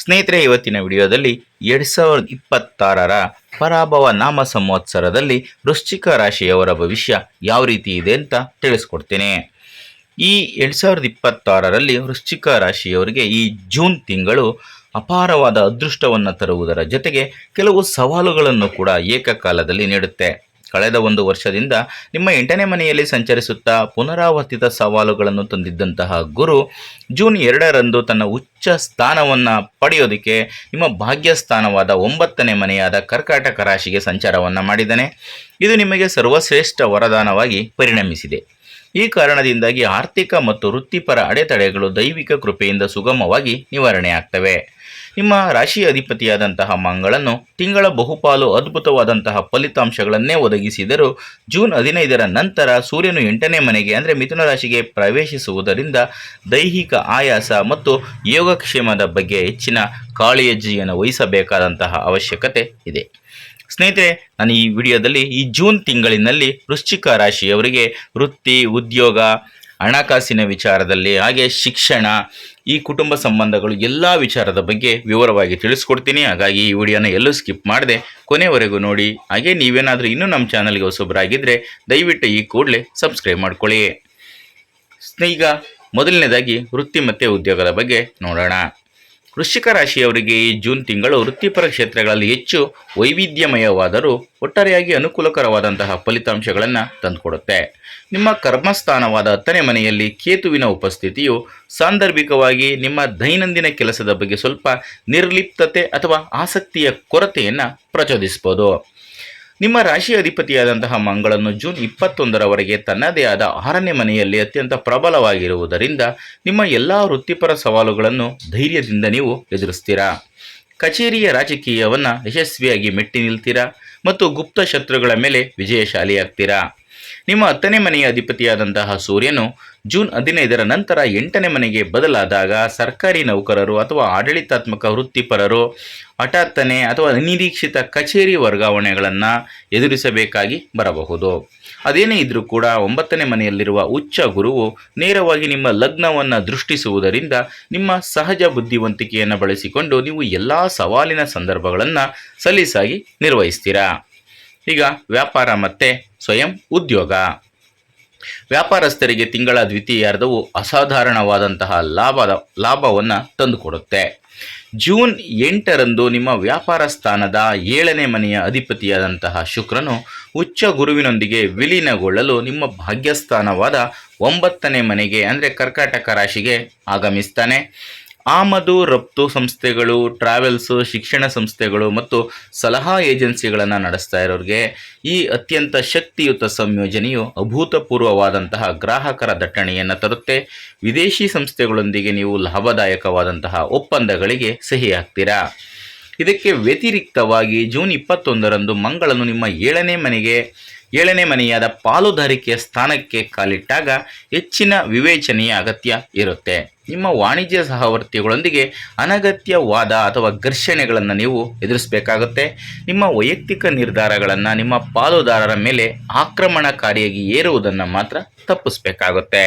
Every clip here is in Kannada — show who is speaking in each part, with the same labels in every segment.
Speaker 1: ಸ್ನೇಹಿತರೆ, ಇವತ್ತಿನ ವಿಡಿಯೋದಲ್ಲಿ 2026ರ ಪರಾಭವ ನಾಮ ಸಂವತ್ಸರದಲ್ಲಿ ವೃಶ್ಚಿಕ ರಾಶಿಯವರ ಭವಿಷ್ಯ ಯಾವ ರೀತಿ ಇದೆ ಅಂತ ತಿಳಿಸ್ಕೊಡ್ತೇನೆ. ಈ 2026ರಲ್ಲಿ ವೃಶ್ಚಿಕ ರಾಶಿಯವರಿಗೆ ಈ ಜೂನ್ ತಿಂಗಳು ಅಪಾರವಾದ ಅದೃಷ್ಟವನ್ನು ತರುವುದರ ಜೊತೆಗೆ ಕೆಲವು ಸವಾಲುಗಳನ್ನು ಕೂಡ ಏಕಕಾಲದಲ್ಲಿ ನೀಡುತ್ತೆ. ಕಳೆದ ಒಂದು ವರ್ಷದಿಂದ ನಿಮ್ಮ 8ನೇ ಮನೆಯಲ್ಲಿ ಸಂಚರಿಸುತ್ತಾ ಪುನರಾವರ್ತಿತ ಸವಾಲುಗಳನ್ನು ತಂದಿದ್ದಂತಹ ಗುರು ಜೂನ್ 2ರಂದು ತನ್ನ ಉಚ್ಚ ಸ್ಥಾನವನ್ನು ಪಡೆಯೋದಕ್ಕೆ ನಿಮ್ಮ ಭಾಗ್ಯಸ್ಥಾನವಾದ 9ನೇ ಮನೆಯಾದ ಕರ್ಕಾಟಕ ರಾಶಿಗೆ ಸಂಚಾರವನ್ನು ಮಾಡಿದ್ದಾನೆ. ಇದು ನಿಮಗೆ ಸರ್ವಶ್ರೇಷ್ಠ ವರದಾನವಾಗಿ ಪರಿಣಮಿಸಿದೆ. ಈ ಕಾರಣದಿಂದಾಗಿ ಆರ್ಥಿಕ ಮತ್ತು ವೃತ್ತಿಪರ ಅಡೆತಡೆಗಳು ದೈವಿಕ ಕೃಪೆಯಿಂದ ಸುಗಮವಾಗಿ ನಿವಾರಣೆ ಆಗ್ತವೆ. ನಿಮ್ಮ ರಾಶಿಯ ಅಧಿಪತಿಯಾದಂತಹ ಮಂಗಳನು ತಿಂಗಳ ಬಹುಪಾಲು ಅದ್ಭುತವಾದಂತಹ ಫಲಿತಾಂಶಗಳನ್ನೇ ಒದಗಿಸಿದರೂ ಜೂನ್ 15ರ ನಂತರ ಸೂರ್ಯನು 8ನೇ ಮನೆಗೆ ಅಂದರೆ ಮಿಥುನ ರಾಶಿಗೆ ಪ್ರವೇಶಿಸುವುದರಿಂದ ದೈಹಿಕ ಆಯಾಸ ಮತ್ತು ಯೋಗಕ್ಷೇಮದ ಬಗ್ಗೆ ಹೆಚ್ಚಿನ ಕಾಳಜಿಯನ್ನು ವಹಿಸಬೇಕಾದಂತಹ ಅವಶ್ಯಕತೆ ಇದೆ. ಸ್ನೇಹಿತರೆ, ನಾನು ಈ ವಿಡಿಯೋದಲ್ಲಿ ಈ ಜೂನ್ ತಿಂಗಳಿನಲ್ಲಿ ವೃಶ್ಚಿಕ ರಾಶಿಯವರಿಗೆ ವೃತ್ತಿ, ಉದ್ಯೋಗ, ಹಣಕಾಸಿನ ವಿಚಾರದಲ್ಲಿ, ಹಾಗೆ ಶಿಕ್ಷಣ, ಈ ಕುಟುಂಬ ಸಂಬಂಧಗಳು ಎಲ್ಲ ವಿಚಾರದ ಬಗ್ಗೆ ವಿವರವಾಗಿ ತಿಳಿಸ್ಕೊಡ್ತೀನಿ. ಹಾಗಾಗಿ ಈ ವಿಡಿಯೋನ ಎಲ್ಲೂ ಸ್ಕಿಪ್ ಮಾಡದೆ ಕೊನೆವರೆಗೂ ನೋಡಿ. ಹಾಗೆ ನೀವೇನಾದರೂ ಇನ್ನೂ ನಮ್ಮ ಚಾನಲ್ಗೆ ಹೊಸಬರಾಗಿದ್ದರೆ ದಯವಿಟ್ಟು ಈ ಕೂಡಲೇ ಸಬ್ಸ್ಕ್ರೈಬ್ ಮಾಡ್ಕೊಳ್ಳಿ. ಈಗ ಮೊದಲನೇದಾಗಿ ವೃತ್ತಿ ಮತ್ತು ಉದ್ಯೋಗದ ಬಗ್ಗೆ ನೋಡೋಣ. ವೃಶ್ಚಿಕ ರಾಶಿಯವರಿಗೆ ಈ ಜೂನ್ ತಿಂಗಳು ವೃತ್ತಿಪರ ಕ್ಷೇತ್ರಗಳಲ್ಲಿ ಹೆಚ್ಚು ವೈವಿಧ್ಯಮಯವಾದರೂ ಒಟ್ಟಾರೆಯಾಗಿ ಅನುಕೂಲಕರವಾದಂತಹ ಫಲಿತಾಂಶಗಳನ್ನು ತಂದುಕೊಡುತ್ತೆ. ನಿಮ್ಮ ಕರ್ಮಸ್ಥಾನವಾದ 10ನೇ ಮನೆಯಲ್ಲಿ ಕೇತುವಿನ ಉಪಸ್ಥಿತಿಯು ಸಾಂದರ್ಭಿಕವಾಗಿ ನಿಮ್ಮ ದೈನಂದಿನ ಕೆಲಸದ ಬಗ್ಗೆ ಸ್ವಲ್ಪ ನಿರ್ಲಿಪ್ತತೆ ಅಥವಾ ಆಸಕ್ತಿಯ ಕೊರತೆಯನ್ನು ಪ್ರಚೋದಿಸಬಹುದು. ನಿಮ್ಮ ರಾಶಿ ಅಧಿಪತಿಯಾದಂತಹ ಮಂಗಳನು ಜೂನ್ 21ರವರೆಗೆ ತನ್ನದೇ ಆದ 6ನೇ ಮನೆಯಲ್ಲಿ ಅತ್ಯಂತ ಪ್ರಬಲವಾಗಿರುವುದರಿಂದ ನಿಮ್ಮ ಎಲ್ಲ ವೃತ್ತಿಪರ ಸವಾಲುಗಳನ್ನು ಧೈರ್ಯದಿಂದ ನೀವು ಎದುರಿಸ್ತೀರಾ. ಕಚೇರಿಯ ರಾಜಕೀಯವನ್ನು ಯಶಸ್ವಿಯಾಗಿ ಮೆಟ್ಟಿ ನಿಲ್ತೀರಾ ಮತ್ತು ಗುಪ್ತ ಶತ್ರುಗಳ ಮೇಲೆ ವಿಜಯಶಾಲಿಯಾಗ್ತೀರಾ. ನಿಮ್ಮ 10ನೇ ಮನೆಯ ಅಧಿಪತಿಯಾದಂತಹ ಸೂರ್ಯನು ಜೂನ್ 15ರ ನಂತರ 8ನೇ ಮನೆಗೆ ಬದಲಾದಾಗ ಸರ್ಕಾರಿ ನೌಕರರು ಅಥವಾ ಆಡಳಿತಾತ್ಮಕ ವೃತ್ತಿಪರರು ಹಠಾತ್ತನೆ ಅಥವಾ ಅನಿರೀಕ್ಷಿತ ಕಚೇರಿ ವರ್ಗಾವಣೆಗಳನ್ನು ಎದುರಿಸಬೇಕಾಗಿ ಬರಬಹುದು. ಅದೇನೇ ಇದ್ರೂ ಕೂಡ 9ನೇ ಮನೆಯಲ್ಲಿರುವ ಉಚ್ಚ ಗುರುವು ನೇರವಾಗಿ ನಿಮ್ಮ ಲಗ್ನವನ್ನು ದೃಷ್ಟಿಸುವುದರಿಂದ ನಿಮ್ಮ ಸಹಜ ಬುದ್ಧಿವಂತಿಕೆಯನ್ನು ಬಳಸಿಕೊಂಡು ನೀವು ಎಲ್ಲ ಸವಾಲಿನ ಸಂದರ್ಭಗಳನ್ನು ಸಲೀಸಾಗಿ ನಿರ್ವಹಿಸ್ತೀರಾ. ಈಗ ವ್ಯಾಪಾರ ಮತ್ತು ಸ್ವಯಂ ಉದ್ಯೋಗ. ವ್ಯಾಪಾರಸ್ಥರಿಗೆ ತಿಂಗಳ ದ್ವಿತೀಯಾರ್ಧವು ಅಸಾಧಾರಣವಾದಂತಹ ಲಾಭವನ್ನು ತಂದುಕೊಡುತ್ತೆ. ಜೂನ್ 8ರಂದು ನಿಮ್ಮ ವ್ಯಾಪಾರ ಸ್ಥಾನದ 7ನೇ ಮನೆಯ ಅಧಿಪತಿಯಾದಂತಹ ಶುಕ್ರನು ಉಚ್ಚ ಗುರುವಿನೊಂದಿಗೆ ವಿಲೀನಗೊಳ್ಳಲು ನಿಮ್ಮ ಭಾಗ್ಯಸ್ಥಾನವಾದ 9ನೇ ಮನೆಗೆ ಅಂದರೆ ಕರ್ಕಾಟಕ ರಾಶಿಗೆ ಆಗಮಿಸ್ತಾನೆ. ಆಮದು ರಫ್ತು ಸಂಸ್ಥೆಗಳು, ಟ್ರಾವೆಲ್ಸು, ಶಿಕ್ಷಣ ಸಂಸ್ಥೆಗಳು ಮತ್ತು ಸಲಹಾ ಏಜೆನ್ಸಿಗಳನ್ನು ನಡೆಸ್ತಾ ಇರೋರಿಗೆ ಈ ಅತ್ಯಂತ ಶಕ್ತಿಯುತ ಸಂಯೋಜನೆಯು ಅಭೂತಪೂರ್ವವಾದಂತಹ ಗ್ರಾಹಕರ ದಟ್ಟಣೆಯನ್ನು ತರುತ್ತೆ. ವಿದೇಶಿ ಸಂಸ್ಥೆಗಳೊಂದಿಗೆ ನೀವು ಲಾಭದಾಯಕವಾದಂತಹ ಒಪ್ಪಂದಗಳಿಗೆ ಸಹಿ ಹಾಕ್ತೀರಾ. ಇದಕ್ಕೆ ವ್ಯತಿರಿಕ್ತವಾಗಿ ಜೂನ್ 21ರಂದು ಮಂಗಳನು ನಿಮ್ಮ 7ನೇ ಮನೆಯಾದ ಪಾಲುದಾರಿಕೆಯ ಸ್ಥಾನಕ್ಕೆ ಕಾಲಿಟ್ಟಾಗ ಹೆಚ್ಚಿನ ವಿವೇಚನೆಯ ಅಗತ್ಯ ಇರುತ್ತೆ. ನಿಮ್ಮ ವಾಣಿಜ್ಯ ಸಹವರ್ತಿಗಳೊಂದಿಗೆ ಅನಗತ್ಯ ವಾದ ಅಥವಾ ಘರ್ಷಣೆಗಳನ್ನು ನೀವು ಎದುರಿಸಬೇಕಾಗುತ್ತೆ. ನಿಮ್ಮ ವೈಯಕ್ತಿಕ ನಿರ್ಧಾರಗಳನ್ನು ನಿಮ್ಮ ಪಾಲುದಾರರ ಮೇಲೆ ಆಕ್ರಮಣಕಾರಿಯಾಗಿ ಏರುವುದನ್ನು ಮಾತ್ರ ತಪ್ಪಿಸಬೇಕಾಗುತ್ತೆ.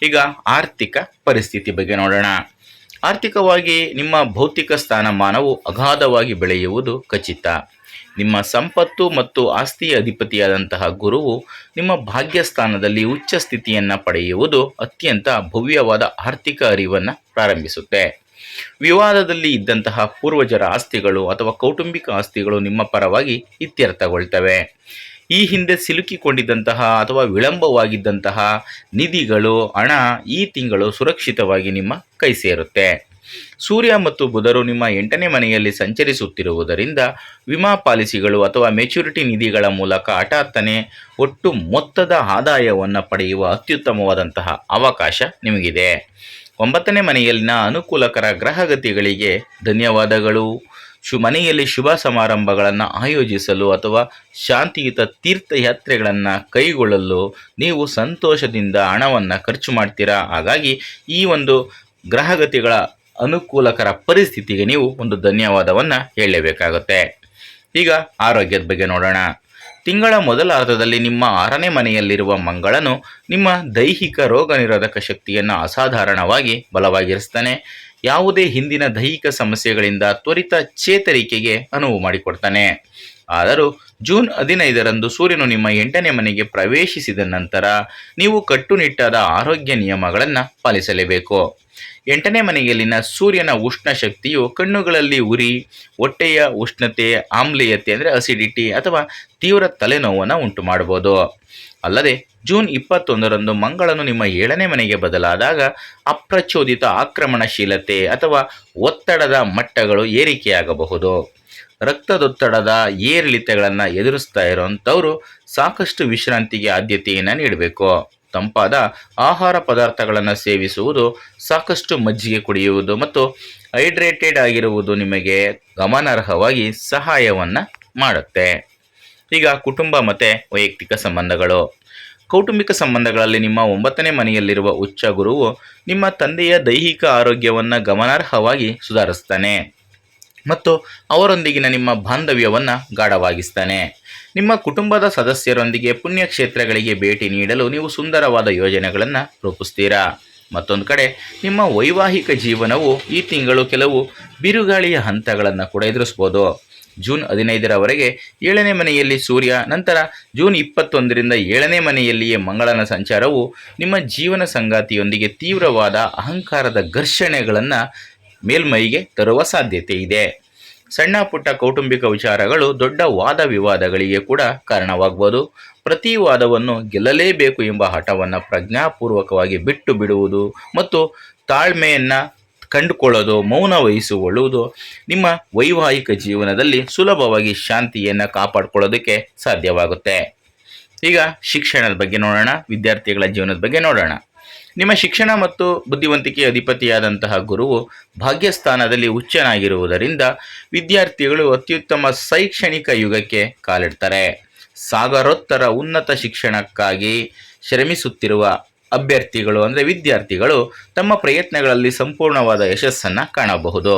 Speaker 1: ಈಗ ಆರ್ಥಿಕ ಪರಿಸ್ಥಿತಿ ಬಗ್ಗೆ ನೋಡೋಣ. ಆರ್ಥಿಕವಾಗಿ ನಿಮ್ಮ ಭೌತಿಕ ಸ್ಥಾನಮಾನವು ಅಗಾಧವಾಗಿ ಬೆಳೆಯುವುದು ಖಚಿತ. ನಿಮ್ಮ ಸಂಪತ್ತು ಮತ್ತು ಆಸ್ತಿಯ ಅಧಿಪತಿಯಾದಂತಹ ಗುರುವು ನಿಮ್ಮ ಭಾಗ್ಯಸ್ಥಾನದಲ್ಲಿ ಉಚ್ಚ ಸ್ಥಿತಿಯನ್ನು ಪಡೆಯುವುದು ಅತ್ಯಂತ ಭವ್ಯವಾದ ಆರ್ಥಿಕ ಅರಿವನ್ನು ಪ್ರಾರಂಭಿಸುತ್ತೆ. ವಿವಾದದಲ್ಲಿ ಇದ್ದಂತಹ ಪೂರ್ವಜರ ಆಸ್ತಿಗಳು ಅಥವಾ ಕೌಟುಂಬಿಕ ಆಸ್ತಿಗಳು ನಿಮ್ಮ ಪರವಾಗಿ ಇತ್ಯರ್ಥಗೊಳ್ತವೆ. ಈ ಹಿಂದೆ ಸಿಲುಕಿಕೊಂಡಿದ್ದಂತಹ ಅಥವಾ ವಿಳಂಬವಾಗಿದ್ದಂತಹ ನಿಧಿಗಳು, ಹಣ ಈ ತಿಂಗಳು ಸುರಕ್ಷಿತವಾಗಿ ನಿಮ್ಮ ಕೈ ಸೇರುತ್ತೆ. ಸೂರ್ಯ ಮತ್ತು ಬುಧರು ನಿಮ್ಮ 8ನೇ ಮನೆಯಲ್ಲಿ ಸಂಚರಿಸುತ್ತಿರುವುದರಿಂದ ವಿಮಾ ಪಾಲಿಸಿಗಳು ಅಥವಾ ಮೆಚುರಿಟಿ ನಿಧಿಗಳ ಮೂಲಕ ಹಠಾತ್ತನೆ ಒಟ್ಟು ಮೊತ್ತದ ಆದಾಯವನ್ನು ಪಡೆಯುವ ಅತ್ಯುತ್ತಮವಾದಂತಹ ಅವಕಾಶ ನಿಮಗಿದೆ. 9ನೇ ಮನೆಯಲ್ಲಿನ ಅನುಕೂಲಕರ ಗ್ರಹಗತಿಗಳಿಗೆ ಧನ್ಯವಾದಗಳು. ಮನೆಯಲ್ಲಿ ಶುಭ ಸಮಾರಂಭಗಳನ್ನು ಆಯೋಜಿಸಲು ಅಥವಾ ಶಾಂತಿಯುತ ತೀರ್ಥಯಾತ್ರೆಗಳನ್ನು ಕೈಗೊಳ್ಳಲು ನೀವು ಸಂತೋಷದಿಂದ ಹಣವನ್ನು ಖರ್ಚು ಮಾಡ್ತೀರಾ. ಹಾಗಾಗಿ ಈ ಒಂದು ಗ್ರಹಗತಿಗಳ ಅನುಕೂಲಕರ ಪರಿಸ್ಥಿತಿಗೆ ನೀವು ಒಂದು ಧನ್ಯವಾದವನ್ನು ಹೇಳಲೇಬೇಕಾಗುತ್ತೆ. ಈಗ ಆರೋಗ್ಯದ ಬಗ್ಗೆ ನೋಡೋಣ. ತಿಂಗಳ ಮೊದಲ ಅರ್ಧದಲ್ಲಿ ನಿಮ್ಮ 6ನೇ ಮನೆಯಲ್ಲಿರುವ ಮಂಗಳನು ನಿಮ್ಮ ದೈಹಿಕ ರೋಗ ನಿರೋಧಕ ಶಕ್ತಿಯನ್ನು ಅಸಾಧಾರಣವಾಗಿ ಬಲವಾಗಿರಿಸ್ತಾನೆ. ಯಾವುದೇ ಹಿಂದಿನ ದೈಹಿಕ ಸಮಸ್ಯೆಗಳಿಂದ ತ್ವರಿತ ಚೇತರಿಕೆಗೆ ಅನುವು ಮಾಡಿಕೊಡ್ತಾನೆ. ಆದರೂ ಜೂನ್ 15ರಂದು ಸೂರ್ಯನು ನಿಮ್ಮ 8ನೇ ಮನೆಗೆ ಪ್ರವೇಶಿಸಿದ ನಂತರ ನೀವು ಕಟ್ಟುನಿಟ್ಟಾದ ಆರೋಗ್ಯ ನಿಯಮಗಳನ್ನು ಪಾಲಿಸಲೇಬೇಕು. 8ನೇ ಮನೆಯಲ್ಲಿನ ಸೂರ್ಯನ ಉಷ್ಣ ಶಕ್ತಿಯು ಕಣ್ಣುಗಳಲ್ಲಿ ಉರಿ, ಹೊಟ್ಟೆಯ ಉಷ್ಣತೆ, ಆಮ್ಲೀಯತೆ ಅಂದರೆ ಅಸಿಡಿಟಿ ಅಥವಾ ತೀವ್ರ ತಲೆನೋವನ್ನು ಉಂಟು ಮಾಡಬಹುದು. ಅಲ್ಲದೆ ಜೂನ್ 21ರಂದು ಮಂಗಳನು ನಿಮ್ಮ 7ನೇ ಮನೆಗೆ ಬದಲಾದಾಗ ಅಪ್ರಚೋದಿತ ಆಕ್ರಮಣಶೀಲತೆ ಅಥವಾ ಒತ್ತಡದ ಮಟ್ಟಗಳು ಏರಿಕೆಯಾಗಬಹುದು. ರಕ್ತದೊತ್ತಡದ ಏರಿಳಿತಗಳನ್ನು ಎದುರಿಸ್ತಾ ಇರೋವಂಥವ್ರು ಸಾಕಷ್ಟು ವಿಶ್ರಾಂತಿಗೆ ಆದ್ಯತೆಯನ್ನು ನೀಡಬೇಕು. ತಂಪಾದ ಆಹಾರ ಪದಾರ್ಥಗಳನ್ನು ಸೇವಿಸುವುದು, ಸಾಕಷ್ಟು ಮಜ್ಜಿಗೆ ಕುಡಿಯುವುದು ಮತ್ತು ಹೈಡ್ರೇಟೆಡ್ ಆಗಿರುವುದು ನಿಮಗೆ ಗಮನಾರ್ಹವಾಗಿ ಸಹಾಯವನ್ನು ಮಾಡುತ್ತೆ. ಈಗ ಕುಟುಂಬ ಮತ್ತು ವೈಯಕ್ತಿಕ ಸಂಬಂಧಗಳು. ಕೌಟುಂಬಿಕ ಸಂಬಂಧಗಳಲ್ಲಿ ನಿಮ್ಮ 9ನೇ ಮನೆಯಲ್ಲಿರುವ ಉಚ್ಚ ಗುರುವು ನಿಮ್ಮ ತಂದೆಯ ದೈಹಿಕ ಆರೋಗ್ಯವನ್ನು ಗಮನಾರ್ಹವಾಗಿ ಸುಧಾರಿಸ್ತಾನೆ ಮತ್ತು ಅವರೊಂದಿಗಿನ ನಿಮ್ಮ ಬಾಂಧವ್ಯವನ್ನು ಗಾಢವಾಗಿಸ್ತಾನೆ. ನಿಮ್ಮ ಕುಟುಂಬದ ಸದಸ್ಯರೊಂದಿಗೆ ಪುಣ್ಯಕ್ಷೇತ್ರಗಳಿಗೆ ಭೇಟಿ ನೀಡಲು ನೀವು ಸುಂದರವಾದ ಯೋಜನೆಗಳನ್ನು ರೂಪಿಸ್ತೀರಾ. ಮತ್ತೊಂದು ಕಡೆ ನಿಮ್ಮ ವೈವಾಹಿಕ ಜೀವನವು ಈ ತಿಂಗಳು ಕೆಲವು ಬಿರುಗಾಳಿಯ ಹಂತಗಳನ್ನು ಕೂಡ ಎದುರಿಸ್ಬೋದು. ಜೂನ್ 15ರವರೆಗೆ 7ನೇ ಮನೆಯಲ್ಲಿ ಸೂರ್ಯ, ನಂತರ ಜೂನ್ 21ರಿಂದ 7ನೇ ಮನೆಯಲ್ಲಿಯೇ ಮಂಗಳನ ಸಂಚಾರವು ನಿಮ್ಮ ಜೀವನ ಸಂಗಾತಿಯೊಂದಿಗೆ ತೀವ್ರವಾದ ಅಹಂಕಾರದ ಘರ್ಷಣೆಗಳನ್ನು ಮೇಲ್ಮೈಗೆ ತರುವ ಸಾಧ್ಯತೆ ಇದೆ. ಸಣ್ಣ ಪುಟ್ಟ ಕೌಟುಂಬಿಕ ವಿಚಾರಗಳು ದೊಡ್ಡ ವಾದ ವಿವಾದಗಳಿಗೆ ಕೂಡ ಕಾರಣವಾಗಬಹುದು. ಪ್ರತಿ ವಾದವನ್ನು ಗೆಲ್ಲಲೇಬೇಕು ಎಂಬ ಹಠವನ್ನು ಪ್ರಜ್ಞಾಪೂರ್ವಕವಾಗಿ ಬಿಟ್ಟು ಬಿಡುವುದು ಮತ್ತು ತಾಳ್ಮೆಯನ್ನು ಕಂಡುಕೊಳ್ಳೋದು, ಮೌನ ವಹಿಸಿಕೊಳ್ಳುವುದು ನಿಮ್ಮ ವೈವಾಹಿಕ ಜೀವನದಲ್ಲಿ ಸುಲಭವಾಗಿ ಶಾಂತಿಯನ್ನು ಕಾಪಾಡಿಕೊಳ್ಳೋದಕ್ಕೆ ಸಾಧ್ಯವಾಗುತ್ತೆ. ಈಗ ಶಿಕ್ಷಣದ ಬಗ್ಗೆ ನೋಡೋಣ, ವಿದ್ಯಾರ್ಥಿಗಳ ಜೀವನದ ಬಗ್ಗೆ ನೋಡೋಣ. ನಿಮ್ಮ ಶಿಕ್ಷಣ ಮತ್ತು ಬುದ್ಧಿವಂತಿಕೆಯ ಅಧಿಪತಿಯಾದಂತಹ ಗುರುವು ಭಾಗ್ಯಸ್ಥಾನದಲ್ಲಿ ಉಚ್ಚನಾಗಿರುವುದರಿಂದ ವಿದ್ಯಾರ್ಥಿಗಳು ಅತ್ಯುತ್ತಮ ಶೈಕ್ಷಣಿಕ ಯುಗಕ್ಕೆ ಕಾಲಿಡ್ತಾರೆ. ಸಾಗರೋತ್ತರ ಉನ್ನತ ಶಿಕ್ಷಣಕ್ಕಾಗಿ ಶ್ರಮಿಸುತ್ತಿರುವ ಅಭ್ಯರ್ಥಿಗಳು ಅಂದರೆ ವಿದ್ಯಾರ್ಥಿಗಳು ತಮ್ಮ ಪ್ರಯತ್ನಗಳಲ್ಲಿ ಸಂಪೂರ್ಣವಾದ ಯಶಸ್ಸನ್ನು ಕಾಣಬಹುದು.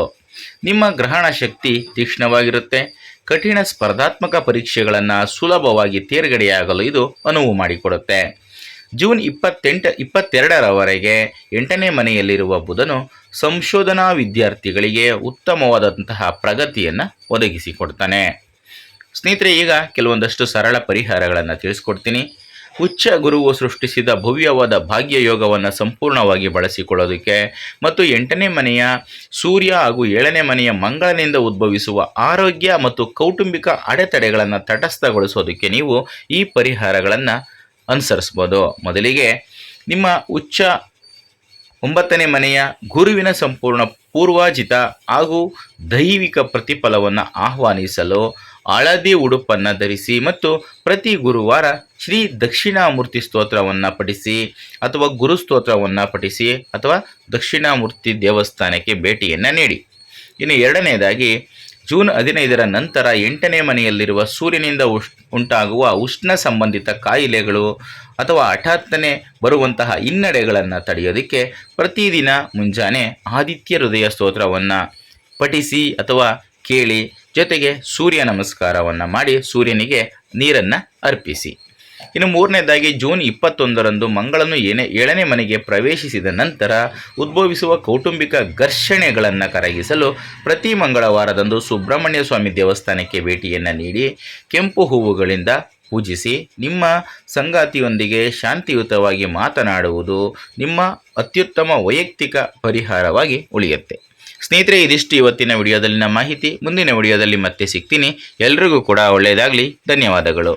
Speaker 1: ನಿಮ್ಮ ಗ್ರಹಣ ಶಕ್ತಿ ತೀಕ್ಷ್ಣವಾಗಿರುತ್ತೆ. ಕಠಿಣ ಸ್ಪರ್ಧಾತ್ಮಕ ಪರೀಕ್ಷೆಗಳನ್ನು ಸುಲಭವಾಗಿ ತೇರ್ಗಡೆಯಾಗಲು ಇದು ಅನುವು ಮಾಡಿಕೊಡುತ್ತೆ. ಜೂನ್ 22ರವರೆಗೆ 8ನೇ ಮನೆಯಲ್ಲಿರುವ ಬುಧನು ಸಂಶೋಧನಾ ವಿದ್ಯಾರ್ಥಿಗಳಿಗೆ ಉತ್ತಮವಾದಂತಹ ಪ್ರಗತಿಯನ್ನು ಒದಗಿಸಿಕೊಡ್ತಾನೆ. ಸ್ನೇಹಿತರೆ, ಈಗ ಕೆಲವೊಂದಷ್ಟು ಸರಳ ಪರಿಹಾರಗಳನ್ನು ತಿಳಿಸ್ಕೊಡ್ತೀನಿ. ಉಚ್ಚ ಗುರುವು ಸೃಷ್ಟಿಸಿದ ಭವ್ಯವಾದ ಭಾಗ್ಯಯೋಗವನ್ನು ಸಂಪೂರ್ಣವಾಗಿ ಬಳಸಿಕೊಳ್ಳೋದಕ್ಕೆ ಮತ್ತು 8ನೇ ಮನೆಯ ಸೂರ್ಯ ಹಾಗೂ 7ನೇ ಮನೆಯ ಮಂಗಳನಿಂದ ಉದ್ಭವಿಸುವ ಆರೋಗ್ಯ ಮತ್ತು ಕೌಟುಂಬಿಕ ಅಡೆತಡೆಗಳನ್ನು ತಟಸ್ಥಗೊಳಿಸೋದಕ್ಕೆ ನೀವು ಈ ಪರಿಹಾರಗಳನ್ನು ಅನುಸರಿಸ್ಬೋದು. ಮೊದಲಿಗೆ ನಿಮ್ಮ ಉಚ್ಚ 9ನೇ ಮನೆಯ ಗುರುವಿನ ಸಂಪೂರ್ಣ ಪೂರ್ವಾಜಿತ ಹಾಗೂ ದೈವಿಕ ಪ್ರತಿಫಲವನ್ನು ಆಹ್ವಾನಿಸಲು ಹಳದಿ ಉಡುಪನ್ನು ಧರಿಸಿ ಮತ್ತು ಪ್ರತಿ ಗುರುವಾರ ಶ್ರೀ ದಕ್ಷಿಣಾಮೂರ್ತಿ ಸ್ತೋತ್ರವನ್ನು ಪಠಿಸಿ ಅಥವಾ ಗುರು ಸ್ತೋತ್ರವನ್ನು ಪಠಿಸಿ ಅಥವಾ ದಕ್ಷಿಣಾಮೂರ್ತಿ ದೇವಸ್ಥಾನಕ್ಕೆ ಭೇಟಿಯನ್ನು ನೀಡಿ. ಇನ್ನು ಎರಡನೇದಾಗಿ ಜೂನ್ 15ರ ನಂತರ 8ನೇ ಮನೆಯಲ್ಲಿರುವ ಸೂರ್ಯನಿಂದ ಉಂಟಾಗುವ ಉಷ್ಣ ಸಂಬಂಧಿತ ಕಾಯಿಲೆಗಳು ಅಥವಾ ಹಠಾತ್ತನೆ ಬರುವಂತಹ ಹಿನ್ನಡೆಗಳನ್ನು ತಡೆಯೋದಕ್ಕೆ ಪ್ರತಿದಿನ ಮುಂಜಾನೆ ಆದಿತ್ಯ ಹೃದಯ ಸ್ತೋತ್ರವನ್ನು ಪಠಿಸಿ ಅಥವಾ ಕೇಳಿ, ಜೊತೆಗೆ ಸೂರ್ಯ ನಮಸ್ಕಾರವನ್ನು ಮಾಡಿ ಸೂರ್ಯನಿಗೆ ನೀರನ್ನು ಅರ್ಪಿಸಿ. ಇನ್ನು ಮೂರನೇದಾಗಿ ಜೂನ್ 21ರಂದು ಮಂಗಳನು 7ನೇ ಮನೆಗೆ ಪ್ರವೇಶಿಸಿದ ನಂತರ ಉದ್ಭವಿಸುವ ಕೌಟುಂಬಿಕ ಘರ್ಷಣೆಗಳನ್ನು ಕರಗಿಸಲು ಪ್ರತಿ ಮಂಗಳವಾರದಂದು ಸುಬ್ರಹ್ಮಣ್ಯ ಸ್ವಾಮಿ ದೇವಸ್ಥಾನಕ್ಕೆ ಭೇಟಿಯನ್ನು ನೀಡಿ ಕೆಂಪು ಹೂವುಗಳಿಂದ ಪೂಜಿಸಿ ನಿಮ್ಮ ಸಂಗಾತಿಯೊಂದಿಗೆ ಶಾಂತಿಯುತವಾಗಿ ಮಾತನಾಡುವುದು ನಿಮ್ಮ ಅತ್ಯುತ್ತಮ ವೈಯಕ್ತಿಕ ಪರಿಹಾರವಾಗಿ ಉಳಿಯುತ್ತೆ. ಸ್ನೇಹಿತರೆ, ಇದಿಷ್ಟು ಇವತ್ತಿನ ವಿಡಿಯೋದಲ್ಲಿನ ಮಾಹಿತಿ. ಮುಂದಿನ ವಿಡಿಯೋದಲ್ಲಿ ಮತ್ತೆ ಸಿಗ್ತೀನಿ. ಎಲ್ರಿಗೂ ಕೂಡ ಒಳ್ಳೆಯದಾಗಲಿ. ಧನ್ಯವಾದಗಳು.